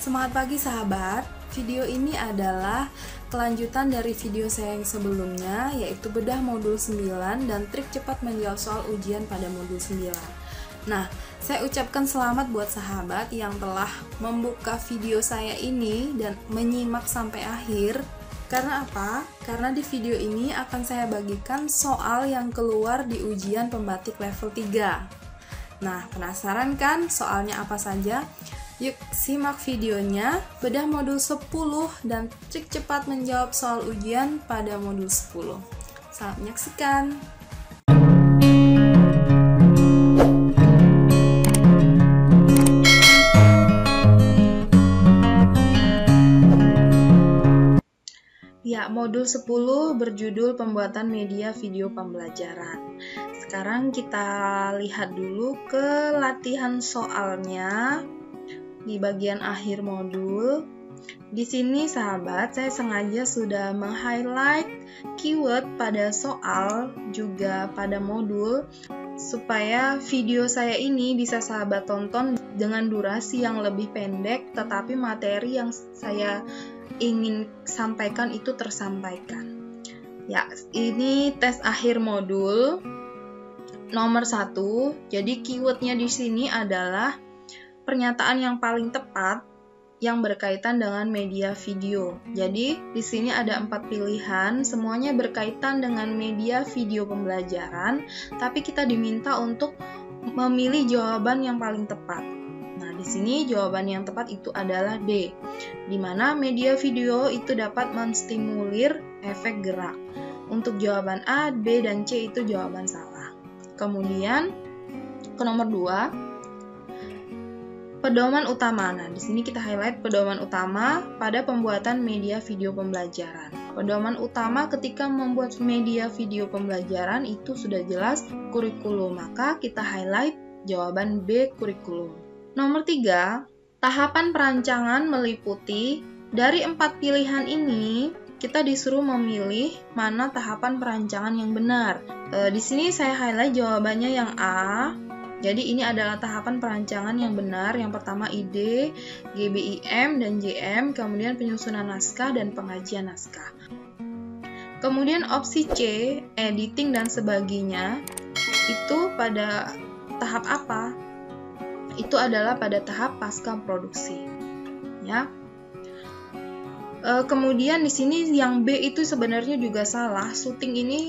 Semangat pagi sahabat, video ini adalah kelanjutan dari video saya yang sebelumnya, yaitu bedah modul 9 dan trik cepat menjawab soal ujian pada modul 9. Nah, saya ucapkan selamat buat sahabat yang telah membuka video saya ini dan menyimak sampai akhir. Karena apa? Karena di video ini akan saya bagikan soal yang keluar di ujian pembatik level 3. Nah, penasaran kan soalnya apa saja? Yuk simak videonya, bedah modul 10 dan trik cepat menjawab soal ujian pada modul 10. Selamat menyaksikan. Ya, modul 10 berjudul pembuatan media video pembelajaran. Sekarang kita lihat dulu ke latihan soalnya. Di bagian akhir modul, di sini sahabat, saya sengaja sudah meng-highlight keyword pada soal juga pada modul supaya video saya ini bisa sahabat tonton dengan durasi yang lebih pendek, tetapi materi yang saya ingin sampaikan itu tersampaikan. Ya, ini tes akhir modul nomor 1. Jadi keywordnya di sini adalah pernyataan yang paling tepat yang berkaitan dengan media video. Jadi, di sini ada 4 pilihan, semuanya berkaitan dengan media video pembelajaran, tapi kita diminta untuk memilih jawaban yang paling tepat. Nah, di sini jawaban yang tepat itu adalah D, di mana media video itu dapat menstimulir efek gerak. Untuk jawaban A, B, dan C itu jawaban salah. Kemudian, ke nomor 2, pedoman utama. Nah, di sini kita highlight pedoman utama pada pembuatan media video pembelajaran. Pedoman utama ketika membuat media video pembelajaran itu sudah jelas kurikulum, maka kita highlight jawaban B, kurikulum. Nomor 3, tahapan perancangan meliputi dari 4 pilihan ini kita disuruh memilih mana tahapan perancangan yang benar. Di sini saya highlight jawabannya yang A. Jadi ini adalah tahapan perancangan yang benar. Yang pertama ide, GBIM dan JM, kemudian penyusunan naskah dan pengajian naskah. Kemudian opsi C, editing dan sebagainya, itu pada tahap apa? Itu adalah pada tahap pasca produksi. Ya. Kemudian di sini yang B itu sebenarnya juga salah. Syuting ini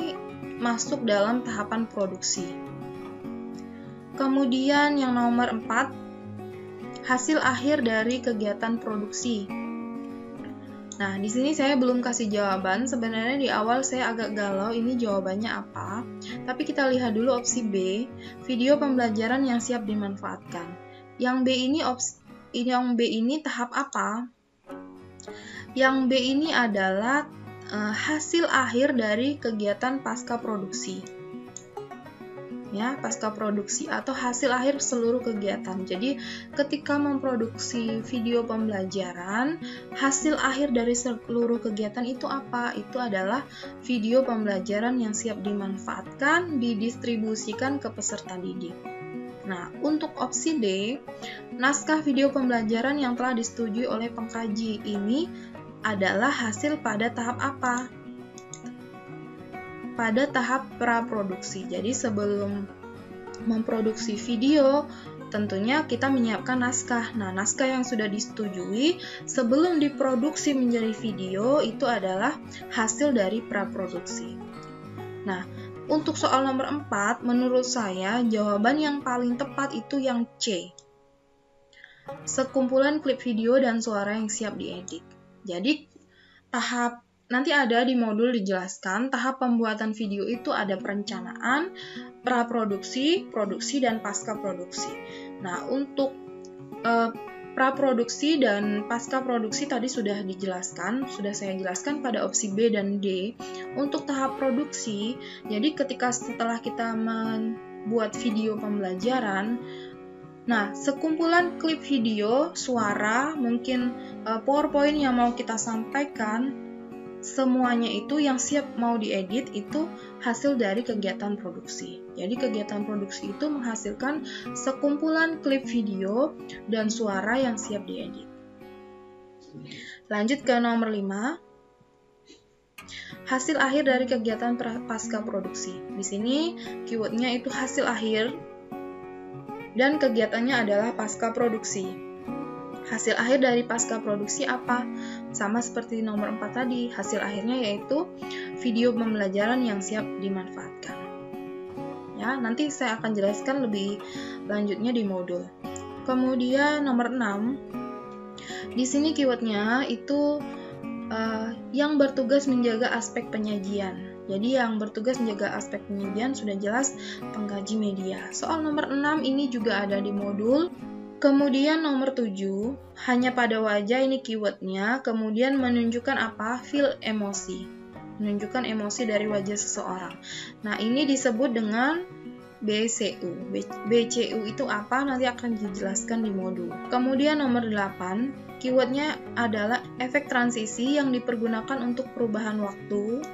masuk dalam tahapan produksi. Kemudian yang nomor 4, hasil akhir dari kegiatan produksi. Nah, di sini saya belum kasih jawaban. Sebenarnya di awal saya agak galau ini jawabannya apa. Tapi kita lihat dulu opsi B, video pembelajaran yang siap dimanfaatkan. Yang B ini tahap apa? Yang B ini adalah hasil akhir dari kegiatan pasca produksi. Ya, pasca produksi atau hasil akhir seluruh kegiatan. Jadi, ketika memproduksi video pembelajaran, hasil akhir dari seluruh kegiatan itu apa? Itu adalah video pembelajaran yang siap dimanfaatkan, didistribusikan ke peserta didik. Nah, untuk opsi D, naskah video pembelajaran yang telah disetujui oleh pengkaji ini adalah hasil pada tahap apa? Pada tahap praproduksi. Jadi sebelum memproduksi video, tentunya kita menyiapkan naskah. Nah, naskah yang sudah disetujui sebelum diproduksi menjadi video itu adalah hasil dari praproduksi. Nah, untuk soal nomor 4, menurut saya jawaban yang paling tepat itu yang C. Sekumpulan klip video dan suara yang siap diedit. Jadi, nanti ada di modul dijelaskan tahap pembuatan video itu ada perencanaan, praproduksi, produksi, dan pasca produksi. Nah, untuk praproduksi dan pasca produksi tadi sudah dijelaskan, sudah saya jelaskan pada opsi B dan D. Untuk tahap produksi, jadi ketika setelah kita membuat video pembelajaran, nah, sekumpulan klip video, suara, mungkin PowerPoint yang mau kita sampaikan, semuanya itu yang siap mau diedit itu hasil dari kegiatan produksi. Jadi kegiatan produksi itu menghasilkan sekumpulan klip video dan suara yang siap diedit. Lanjut ke nomor 5. Hasil akhir dari kegiatan pasca produksi. Di sini keywordnya itu hasil akhir dan kegiatannya adalah pasca produksi. Hasil akhir dari pasca produksi apa? Sama seperti nomor 4 tadi, hasil akhirnya yaitu video pembelajaran yang siap dimanfaatkan. Ya, nanti saya akan jelaskan lebih lanjutnya di modul. Kemudian nomor 6, di sini keywordnya itu yang bertugas menjaga aspek penyajian. Jadi yang bertugas menjaga aspek penyajian sudah jelas pengkaji media. Soal nomor 6 ini juga ada di modul. Kemudian nomor 7, hanya pada wajah ini keywordnya, kemudian menunjukkan apa? Feel emosi. Menunjukkan emosi dari wajah seseorang. Nah, ini disebut dengan BCU. BCU itu apa? Nanti akan dijelaskan di modul. Kemudian nomor 8, keywordnya adalah efek transisi yang dipergunakan untuk perubahan waktu.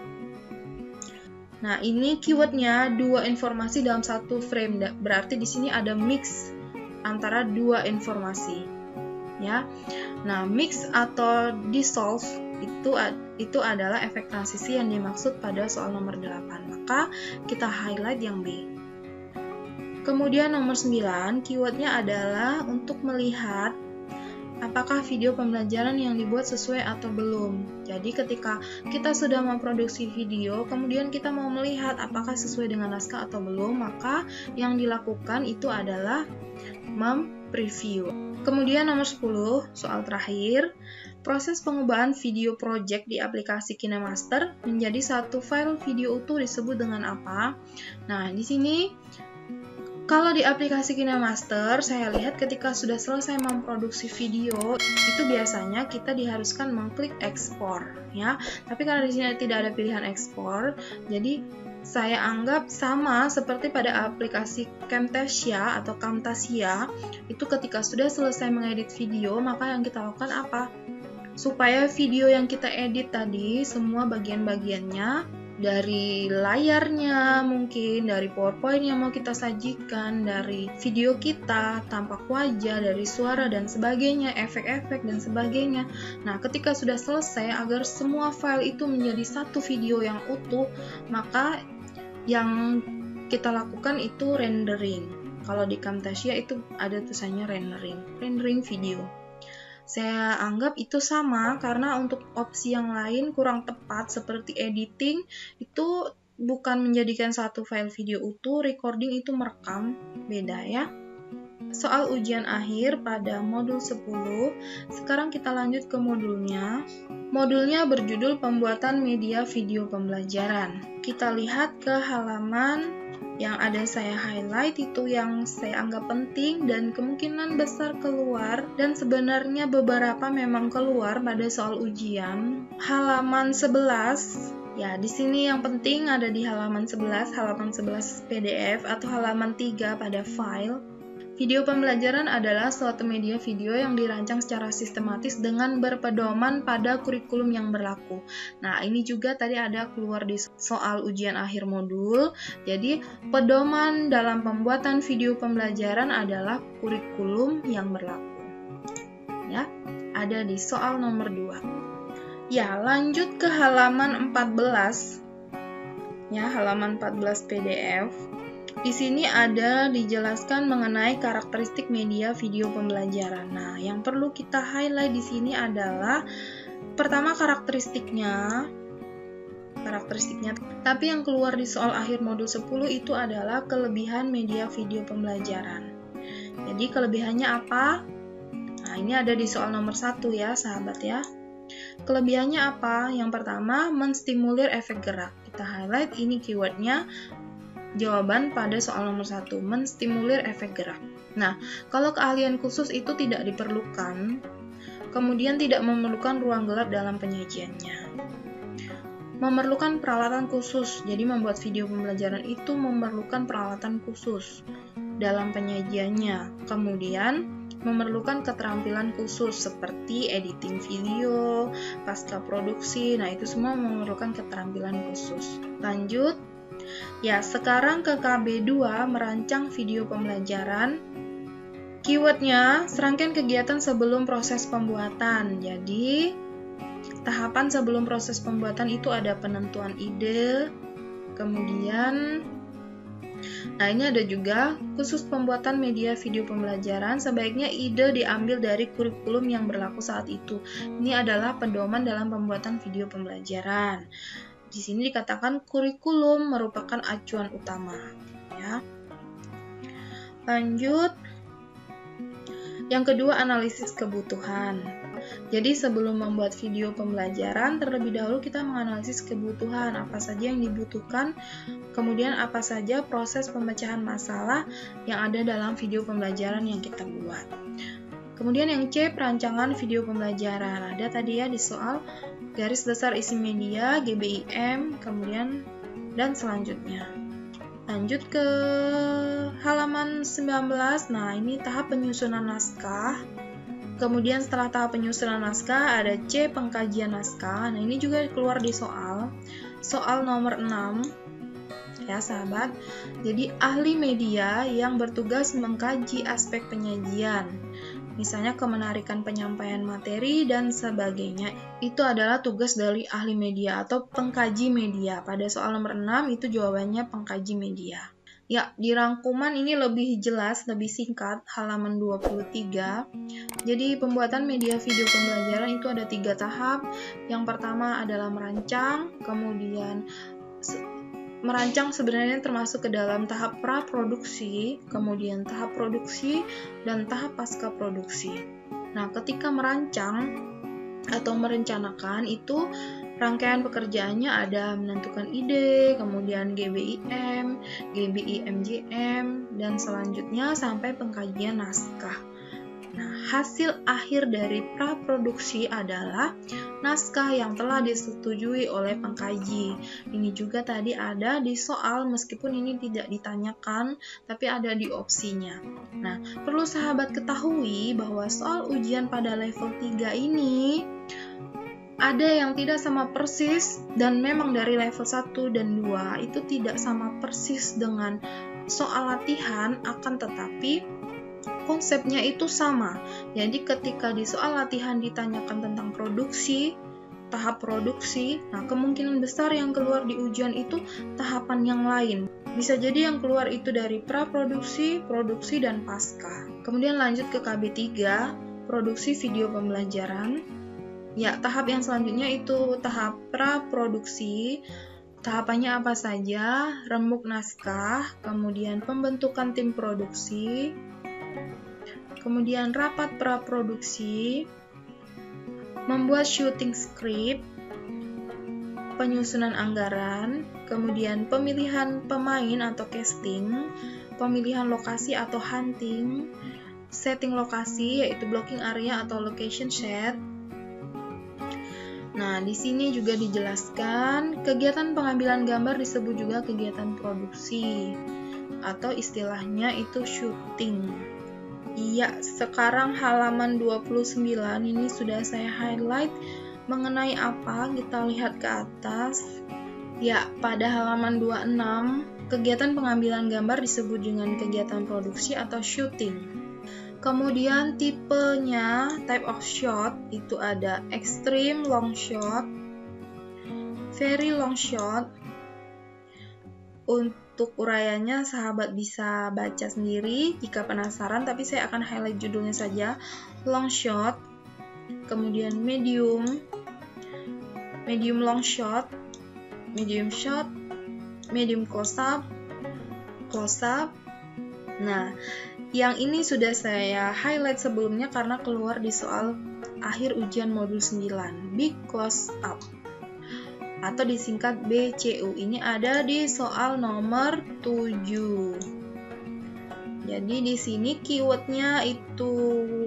Nah, ini keywordnya dua informasi dalam satu frame. Berarti di sini ada mix antara dua informasi. Ya. Nah, mix atau dissolve itu adalah efek transisi yang dimaksud pada soal nomor 8. Maka kita highlight yang B. Kemudian nomor 9, keywordnya adalah untuk melihat apakah video pembelajaran yang dibuat sesuai atau belum. Jadi ketika kita sudah memproduksi video, kemudian kita mau melihat apakah sesuai dengan naskah atau belum, maka yang dilakukan itu adalah mempreview. Kemudian nomor 10, soal terakhir, proses pengubahan video project di aplikasi KineMaster menjadi satu file video utuh disebut dengan apa? Nah, di sini kalau di aplikasi KineMaster, saya lihat ketika sudah selesai memproduksi video, itu biasanya kita diharuskan mengklik ekspor, ya. Tapi karena di sini tidak ada pilihan ekspor, jadi saya anggap sama seperti pada aplikasi Camtasia atau Camtasia, itu ketika sudah selesai mengedit video, maka yang kita lakukan apa? Supaya video yang kita edit tadi, semua bagian-bagiannya, dari layarnya mungkin, dari PowerPoint yang mau kita sajikan, dari video kita, tampak wajah, dari suara dan sebagainya, efek-efek dan sebagainya. Nah, ketika sudah selesai, agar semua file itu menjadi satu video yang utuh, maka yang kita lakukan itu rendering. Kalau di Camtasia itu ada tulisannya rendering video. Saya anggap itu sama karena untuk opsi yang lain kurang tepat seperti editing itu bukan menjadikan satu file video utuh, recording itu merekam, beda ya. Soal ujian akhir pada modul 10, sekarang kita lanjut ke modulnya. Modulnya berjudul pembuatan media video pembelajaran. Kita lihat ke halaman yang ada saya highlight itu yang saya anggap penting dan kemungkinan besar keluar, dan sebenarnya beberapa memang keluar pada soal ujian. Halaman 11, ya di sini yang penting ada di halaman 11 PDF atau halaman 3 pada file. Video pembelajaran adalah suatu media video yang dirancang secara sistematis dengan berpedoman pada kurikulum yang berlaku. Nah, ini juga tadi ada keluar di soal ujian akhir modul. Jadi, pedoman dalam pembuatan video pembelajaran adalah kurikulum yang berlaku. Ya, ada di soal nomor 2. Ya, lanjut ke halaman 14. Ya, halaman 14 PDF. Di sini ada dijelaskan mengenai karakteristik media video pembelajaran. Nah, yang perlu kita highlight di sini adalah pertama karakteristiknya. Tapi yang keluar di soal akhir modul 10 itu adalah kelebihan media video pembelajaran. Jadi kelebihannya apa? Nah, ini ada di soal nomor 1 ya, sahabat ya. Kelebihannya apa? Yang pertama, menstimulir efek gerak. Kita highlight ini keywordnya. Jawaban pada soal nomor 1, menstimulir efek gerak. Nah, kalau keahlian khusus itu tidak diperlukan, kemudian tidak memerlukan ruang gelap dalam penyajiannya. Memerlukan peralatan khusus, jadi membuat video pembelajaran itu memerlukan peralatan khusus dalam penyajiannya. Kemudian, memerlukan keterampilan khusus seperti editing video, pasca produksi, nah itu semua memerlukan keterampilan khusus. Lanjut. Ya, sekarang ke KB2 merancang video pembelajaran. Keywordnya serangkaian kegiatan sebelum proses pembuatan. Jadi tahapan sebelum proses pembuatan itu ada penentuan ide, kemudian ini ada juga khusus pembuatan media video pembelajaran, sebaiknya ide diambil dari kurikulum yang berlaku saat itu. Ini adalah pedoman dalam pembuatan video pembelajaran. Di sini dikatakan kurikulum merupakan acuan utama. Ya. Lanjut. Yang kedua, analisis kebutuhan. Jadi sebelum membuat video pembelajaran, terlebih dahulu kita menganalisis kebutuhan, apa saja yang dibutuhkan, kemudian apa saja proses pemecahan masalah yang ada dalam video pembelajaran yang kita buat. Kemudian yang C, perancangan video pembelajaran. Ada tadi ya di soal garis besar isi media, GBIM, kemudian dan selanjutnya. Lanjut ke halaman 19. Nah, ini tahap penyusunan naskah. Kemudian setelah tahap penyusunan naskah ada C, pengkajian naskah. Nah, ini juga keluar di soal nomor 6 ya sahabat. Jadi ahli media yang bertugas mengkaji aspek penyajian, misalnya kemenarikan penyampaian materi dan sebagainya, itu adalah tugas dari ahli media atau pengkaji media. Pada soal nomor 6 itu jawabannya pengkaji media. Ya, di rangkuman ini lebih jelas, lebih singkat, halaman 23. Jadi, pembuatan media video pembelajaran itu ada 3 tahap. Yang pertama adalah merancang, kemudian merancang sebenarnya termasuk ke dalam tahap praproduksi, kemudian tahap produksi, dan tahap pasca produksi. Nah, ketika merancang atau merencanakan itu rangkaian pekerjaannya ada menentukan ide, kemudian GBIM, GBIMJM, dan selanjutnya sampai pengkajian naskah. Nah, hasil akhir dari praproduksi adalah naskah yang telah disetujui oleh pengkaji. Ini juga tadi ada di soal, meskipun ini tidak ditanyakan, tapi ada di opsinya. Nah, perlu sahabat ketahui bahwa soal ujian pada level 3 ini ada yang tidak sama persis, dan memang dari level 1 dan 2 itu tidak sama persis dengan soal latihan, akan tetapi konsepnya itu sama. Jadi ketika di soal latihan ditanyakan tentang produksi, tahap produksi, nah kemungkinan besar yang keluar di ujian itu tahapan yang lain. Bisa jadi yang keluar itu dari praproduksi, produksi, dan pasca. Kemudian lanjut ke KB3, produksi video pembelajaran. Ya, tahap yang selanjutnya itu tahap praproduksi. Tahapannya apa saja? Remuk naskah, kemudian pembentukan tim produksi, kemudian rapat praproduksi, membuat syuting script, penyusunan anggaran, kemudian pemilihan pemain atau casting, pemilihan lokasi atau hunting, setting lokasi yaitu blocking area atau location set. Nah, di sini juga dijelaskan kegiatan pengambilan gambar disebut juga kegiatan produksi atau istilahnya itu syuting. Iya, sekarang halaman 29 ini sudah saya highlight mengenai apa, kita lihat ke atas. Ya, pada halaman 26, kegiatan pengambilan gambar disebut dengan kegiatan produksi atau syuting. Kemudian tipenya, type of shot, itu ada extreme long shot, very long shot. Untuk uraiannya sahabat bisa baca sendiri jika penasaran, tapi saya akan highlight judulnya saja. Long shot, kemudian medium long shot, medium shot, medium close up. Nah, yang ini sudah saya highlight sebelumnya karena keluar di soal akhir ujian modul 9, big close up atau disingkat BCU. Ini ada di soal nomor 7. Jadi di sini keywordnya itu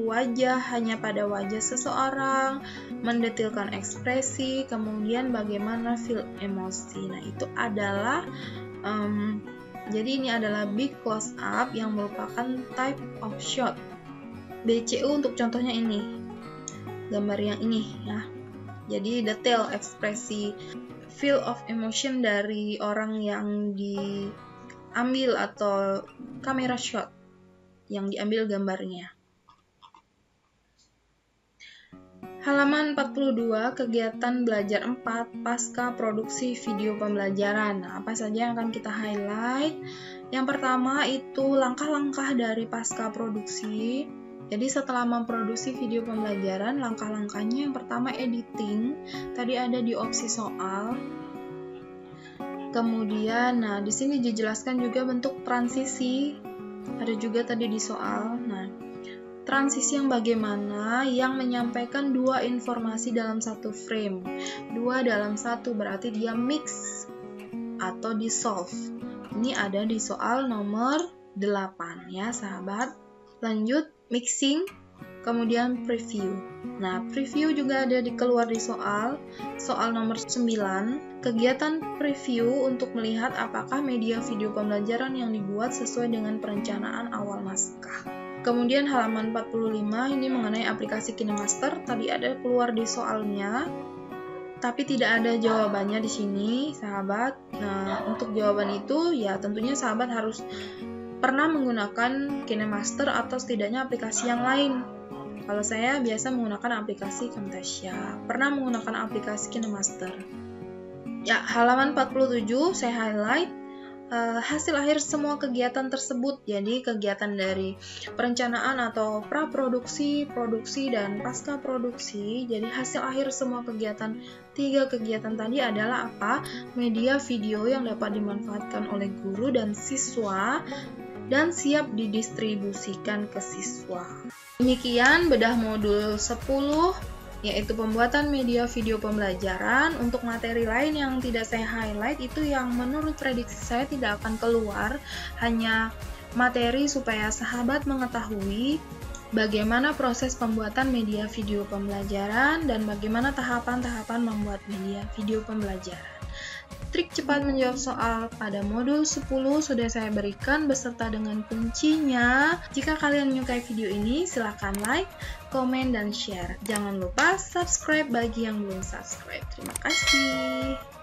wajah, hanya pada wajah seseorang, mendetilkan ekspresi, kemudian bagaimana feel emosi. Nah, itu adalah jadi ini adalah big close up yang merupakan type of shot. BCU untuk contohnya ini, gambar yang ini ya. Jadi detail ekspresi, feel of emotion dari orang yang diambil atau kamera shot. yang diambil gambarnya. Halaman 42, kegiatan belajar 4, pasca produksi video pembelajaran. Nah, apa saja yang akan kita highlight? Yang pertama itu langkah-langkah dari pasca produksi. Jadi setelah memproduksi video pembelajaran, langkah-langkahnya yang pertama editing. Tadi ada di opsi soal. Kemudian, nah di sini dijelaskan juga bentuk transisi. Ada juga tadi di soal. Nah, transisi yang bagaimana yang menyampaikan dua informasi dalam satu frame. Dua dalam satu berarti dia mix atau dissolve. Ini ada di soal nomor 8 ya sahabat. Lanjut mixing, kemudian preview. Nah, preview juga ada keluar di soal nomor 9. Kegiatan preview untuk melihat apakah media video pembelajaran yang dibuat sesuai dengan perencanaan awal naskah. Kemudian halaman 45 ini mengenai aplikasi KineMaster, tadi ada keluar di soalnya, tapi tidak ada jawabannya di sini, sahabat. Nah, untuk jawaban itu ya tentunya sahabat harus pernah menggunakan KineMaster atau setidaknya aplikasi yang lain. Kalau saya biasa menggunakan aplikasi Camtasia, pernah menggunakan aplikasi KineMaster. Ya, halaman 47 saya highlight. Hasil akhir semua kegiatan tersebut, jadi kegiatan dari perencanaan atau praproduksi, produksi, dan pasca produksi. Jadi hasil akhir semua kegiatan, 3 kegiatan tadi adalah apa? Media video yang dapat dimanfaatkan oleh guru dan siswa dan siap didistribusikan ke siswa. Demikian bedah modul 10, yaitu pembuatan media video pembelajaran. Untuk materi lain yang tidak saya highlight itu yang menurut prediksi saya tidak akan keluar, hanya materi supaya sahabat mengetahui bagaimana proses pembuatan media video pembelajaran dan bagaimana tahapan-tahapan membuat media video pembelajaran. Trik cepat menjawab soal pada modul 10 sudah saya berikan beserta dengan kuncinya. Jika kalian menyukai video ini, silahkan like, komen, dan share. Jangan lupa subscribe bagi yang belum subscribe. Terima kasih.